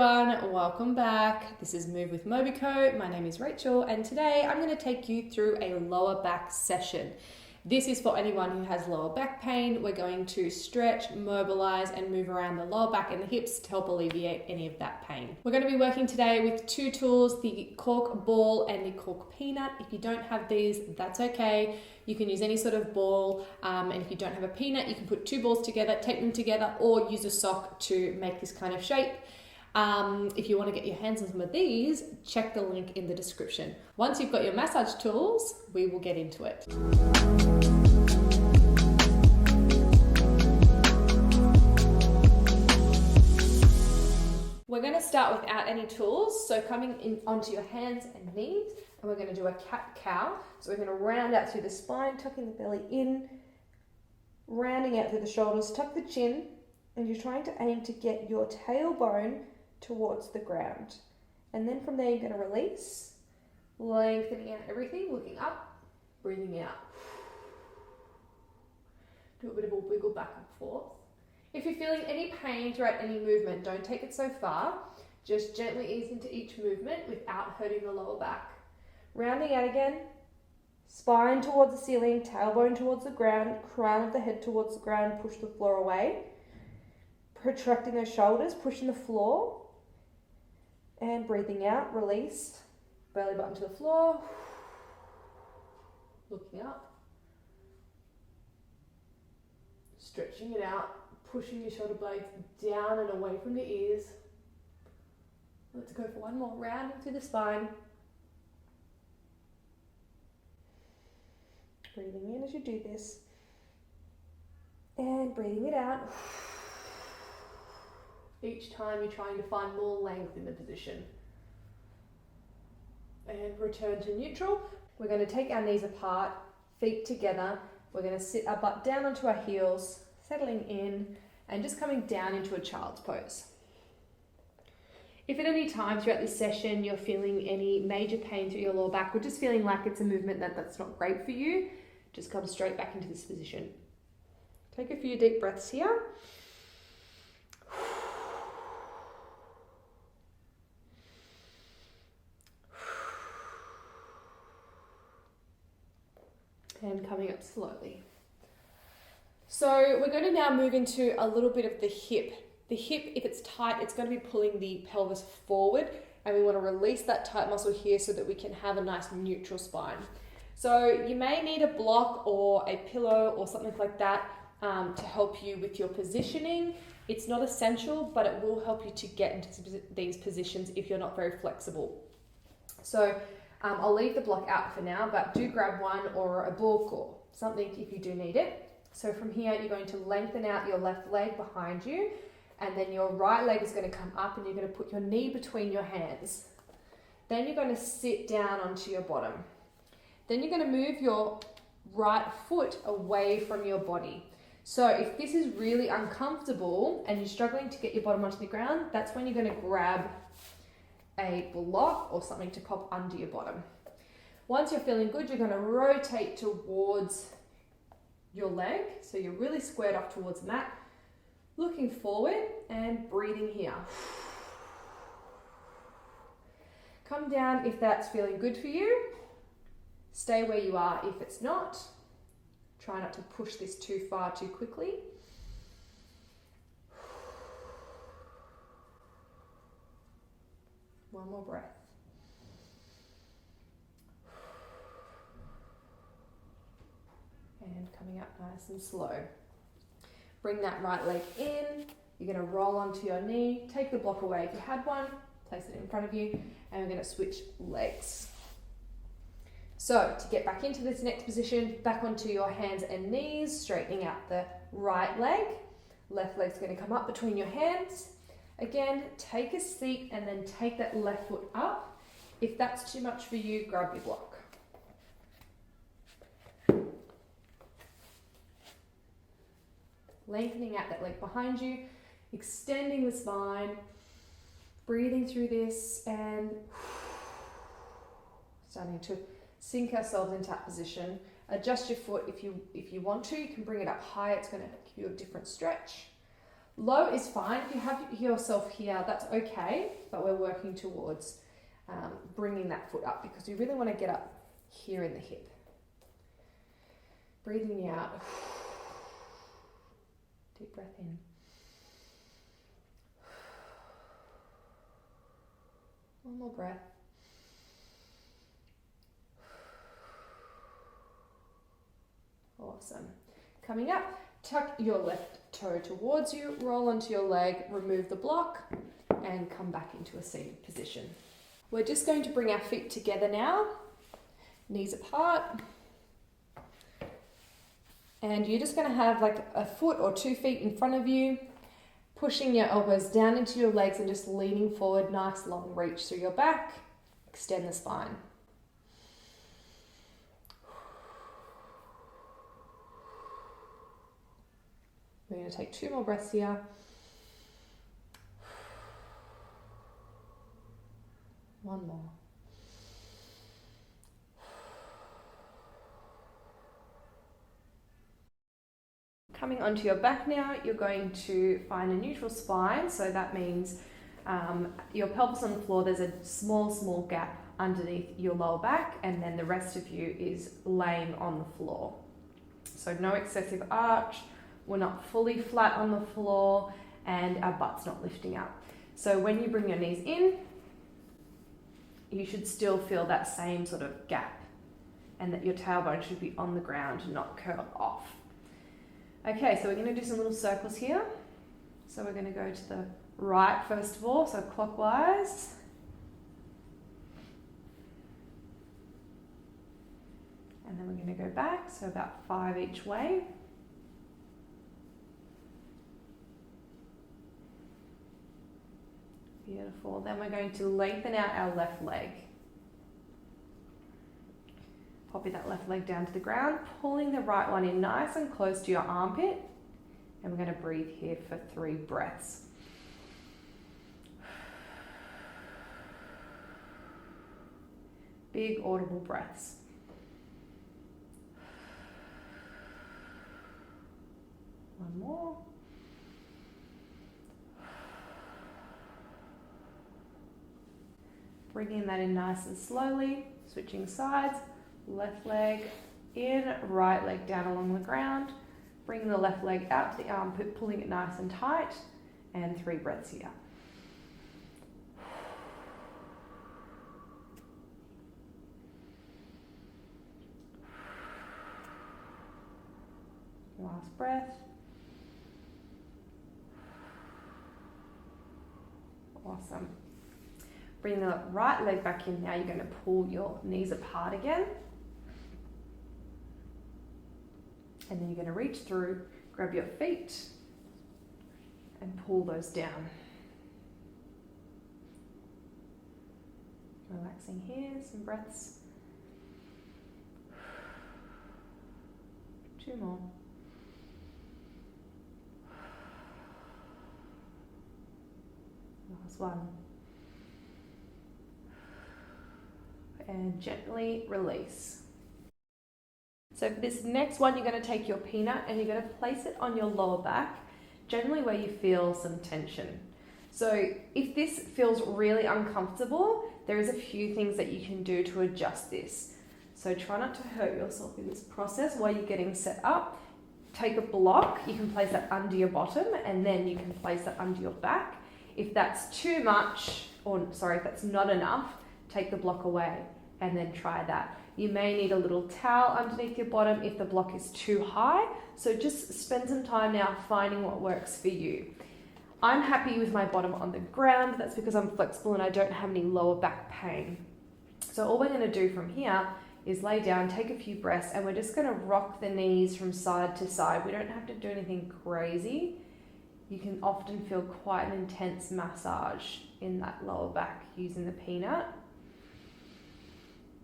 everyone, welcome back. This is Move with MOBECO. My name is Rachel and today I'm going to take you through a lower back session. This is for anyone who has lower back pain. We're going to stretch, mobilize and move around the lower back and the hips to help alleviate any of that pain. We're going to be working today with two tools, the cork ball and the cork peanut. If you don't have these, that's okay. You can use any sort of ball, and if you don't have a peanut, you can put two balls together, tape them together, or use a sock to make this kind of shape. If you want to get your hands on some of these, check the link in the description. Once you've got your massage tools, we will get into it. We're going to start without any tools, so coming in onto your hands and knees, and we're going to do a cat-cow. So we're going to round out through the spine, tucking the belly in, rounding out through the shoulders, tuck the chin, and you're trying to aim to get your tailbone towards the ground. And then from there you're going to release, lengthening out everything, looking up, breathing out. Do a bit of a wiggle back and forth. If you're feeling any pain throughout any movement, don't take it so far. Just gently ease into each movement without hurting the lower back. Rounding out again, spine towards the ceiling, tailbone towards the ground, crown of the head towards the ground, push the floor away. Protracting those shoulders, pushing the floor. And breathing out, release, belly button to the floor. Looking up. Stretching it out. Pushing your shoulder blades down and away from the ears. Let's go for one more round through the spine. Breathing in as you do this. And breathing it out. Each time you're trying to find more length in the position. And return to neutral. We're going to take our knees apart, feet together. We're going to sit our butt down onto our heels, settling in, and just coming down into a child's pose. If at any time throughout this session you're feeling any major pain through your lower back or just feeling like it's a movement that's not great for you, just come straight back into this position. Take a few deep breaths here. And coming up slowly. So we're going to now move into a little bit of the hip. The hip, if it's tight, it's going to be pulling the pelvis forward, and we want to release that tight muscle here so that we can have a nice neutral spine. So you may need a block or a pillow or something like that to help you with your positioning. It's not essential, but it will help you to get into these positions if you're not very flexible. So I'll leave the block out for now, but do grab one or a book or something if you do need it. So from here, you're going to lengthen out your left leg behind you, and then your right leg is going to come up and you're going to put your knee between your hands. Then you're going to sit down onto your bottom. Then you're going to move your right foot away from your body. So if this is really uncomfortable and you're struggling to get your bottom onto the ground, that's when you're going to grab a block or something to pop under your bottom. Once you're feeling good, you're going to rotate towards your leg, so you're really squared off towards the mat, looking forward and breathing here. Come down if that's feeling good for you. Stay where you are if it's not. Try not to push this too far too quickly. One more breath. And coming up nice and slow. Bring that right leg in. You're going to roll onto your knee. Take the block away if you had one. Place it in front of you. And we're going to switch legs. So to get back into this next position, back onto your hands and knees, straightening out the right leg. Left leg's going to come up between your hands. Again, take a seat and then take that left foot up. If that's too much for you, grab your block. Lengthening out that leg behind you, extending the spine, breathing through this and starting to sink ourselves into that position. Adjust your foot if you want to. You can bring it up high. It's going to give you a different stretch. Low is fine. If you have yourself here, that's okay, but we're working towards bringing that foot up because you really want to get up here in the hip. Breathing out. Deep breath in. One more breath. Awesome. Coming up, tuck your left toe towards you, roll onto your leg, remove the block, and come back into a seated position. We're just going to bring our feet together now, knees apart. And you're just going to have like a foot or 2 feet in front of you, pushing your elbows down into your legs and just leaning forward, nice long reach through your back, extend the spine. We're going to take 2 more breaths here. One more. Coming onto your back now, you're going to find a neutral spine. So that means your pelvis on the floor, there's a small gap underneath your lower back, and then the rest of you is laying on the floor. So no excessive arch, we're not fully flat on the floor, and our butt's not lifting up. So when you bring your knees in, you should still feel that same sort of gap, and that your tailbone should be on the ground, not curled off. Okay, so we're going to do some little circles here. So we're going to go to the right first of all, so clockwise. And then we're going to go back, so about 5 each way. Beautiful. Then we're going to lengthen out our left leg. Popping that left leg down to the ground, pulling the right one in nice and close to your armpit. And we're going to breathe here for 3 breaths. Big audible breaths. One more. Bringing that in nice and slowly, switching sides. Left leg in, right leg down along the ground. Bring the left leg out to the armpit, pulling it nice and tight. And 3 breaths here. Last breath. Awesome. Bring the right leg back in now. You're going to pull your knees apart again. And then you're going to reach through, grab your feet, and pull those down. Relaxing here, some breaths. 2 more. Last one. And gently release. So for this next one, you're going to take your peanut and you're going to place it on your lower back, generally where you feel some tension. So if this feels really uncomfortable, there is a few things that you can do to adjust this. So try not to hurt yourself in this process while you're getting set up. Take a block, you can place that under your bottom, and then you can place that under your back. If that's too much, if that's not enough, take the block away and then try that. You may need a little towel underneath your bottom if the block is too high. So just spend some time now finding what works for you. I'm happy with my bottom on the ground. That's because I'm flexible and I don't have any lower back pain. So all we're going to do from here is lay down, take a few breaths, and we're just going to rock the knees from side to side. We don't have to do anything crazy. You can often feel quite an intense massage in that lower back using the peanut.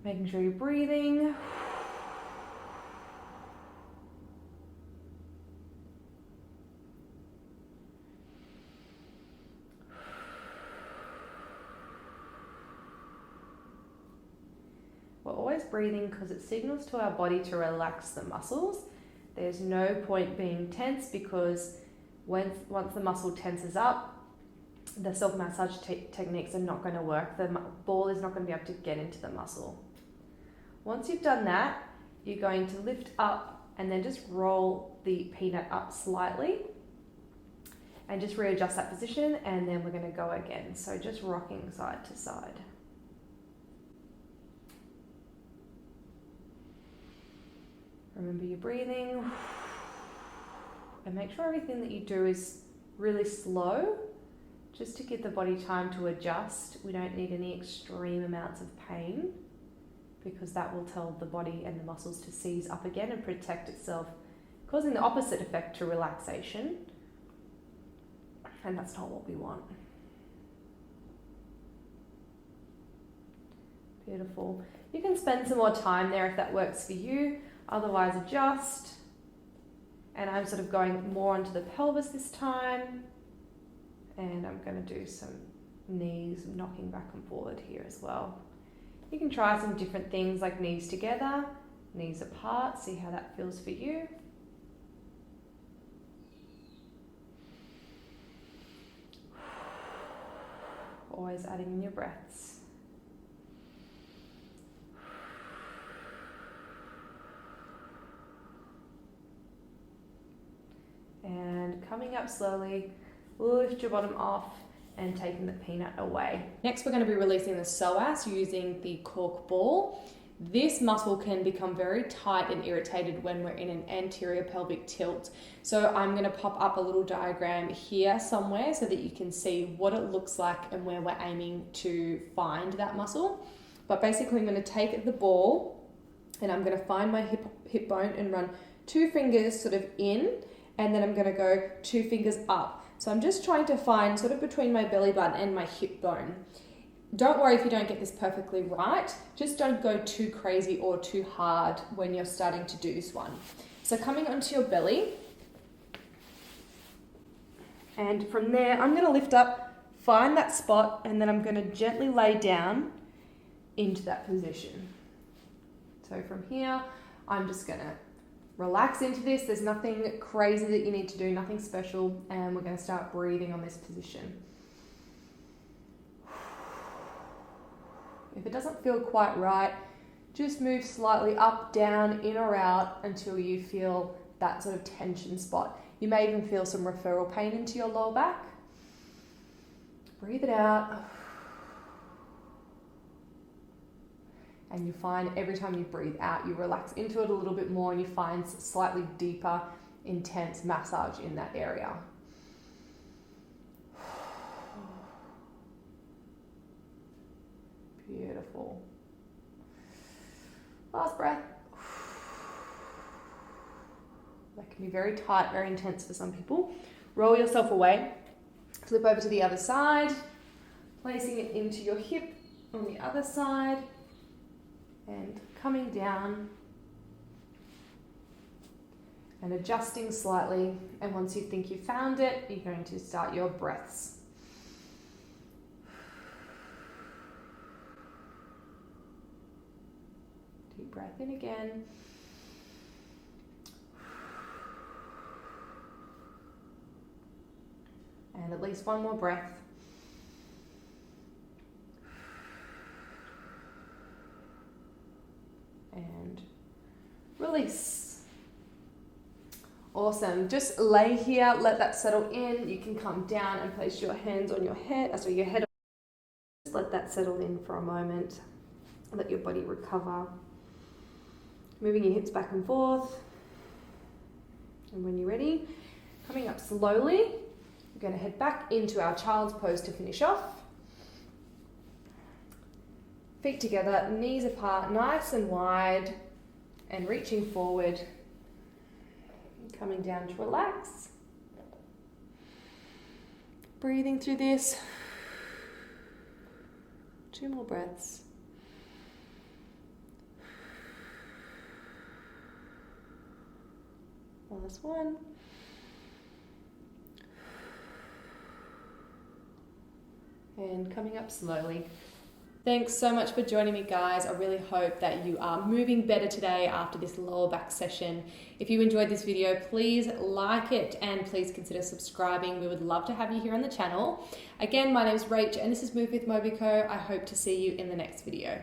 Making sure you're breathing. We're always breathing because it signals to our body to relax the muscles. There's no point being tense because Once the muscle tenses up, the self-massage techniques are not going to work. The ball is not going to be able to get into the muscle. Once you've done that, you're going to lift up and then just roll the peanut up slightly and just readjust that position, and then we're going to go again. So just rocking side to side. Remember your breathing, and make sure everything that you do is really slow, just to give the body time to adjust. We don't need any extreme amounts of pain, because that will tell the body and the muscles to seize up again and protect itself, causing the opposite effect to relaxation. And that's not what we want. Beautiful. You can spend some more time there if that works for you. Otherwise, adjust. And I'm sort of going more onto the pelvis this time. And I'm going to do some knees, knocking back and forward here as well. You can try some different things like knees together, knees apart, see how that feels for you. Always adding in your breaths. And coming up slowly, lift your bottom off and taking the peanut away. Next, we're going to be releasing the psoas using the cork ball. This muscle can become very tight and irritated when we're in an anterior pelvic tilt. So I'm going to pop up a little diagram here somewhere so that you can see what it looks like and where we're aiming to find that muscle. But basically I'm going to take the ball and I'm going to find my hip bone and run 2 fingers sort of in, and then I'm going to go 2 fingers up. So I'm just trying to find sort of between my belly button and my hip bone. Don't worry if you don't get this perfectly right. Just don't go too crazy or too hard when you're starting to do this one. So coming onto your belly, and from there I'm going to lift up, find that spot, and then I'm going to gently lay down into that position. So from here, I'm just going to relax into this. There's nothing crazy that you need to do, nothing special, and we're going to start breathing on this position. If it doesn't feel quite right, just move slightly up, down, in or out until you feel that sort of tension spot. You may even feel some referral pain into your lower back. Breathe it out. And you find every time you breathe out, you relax into it a little bit more and you find slightly deeper, intense massage in that area. Beautiful. Last breath. That can be very tight, very intense for some people. Roll yourself away. Flip over to the other side, placing it into your hip on the other side, and coming down and adjusting slightly. And once you think you found it, you're going to start your breaths. Deep breath in again. And at least one more breath. And release. Awesome. Just lay here, let that settle in. You can come down and place your hands on your head, so your head. Just let that settle in for a moment. Let your body recover. Moving your hips back and forth. And when you're ready, coming up slowly, we're going to head back into our child's pose to finish off. Feet together, knees apart, nice and wide, and reaching forward. Coming down to relax. Breathing through this. 2 more breaths. Last one. And coming up slowly. Thanks so much for joining me, guys. I really hope that you are moving better today after this lower back session. If you enjoyed this video, please like it and please consider subscribing. We would love to have you here on the channel. Again, my name is Rach and this is Move with MOBECO. I hope to see you in the next video.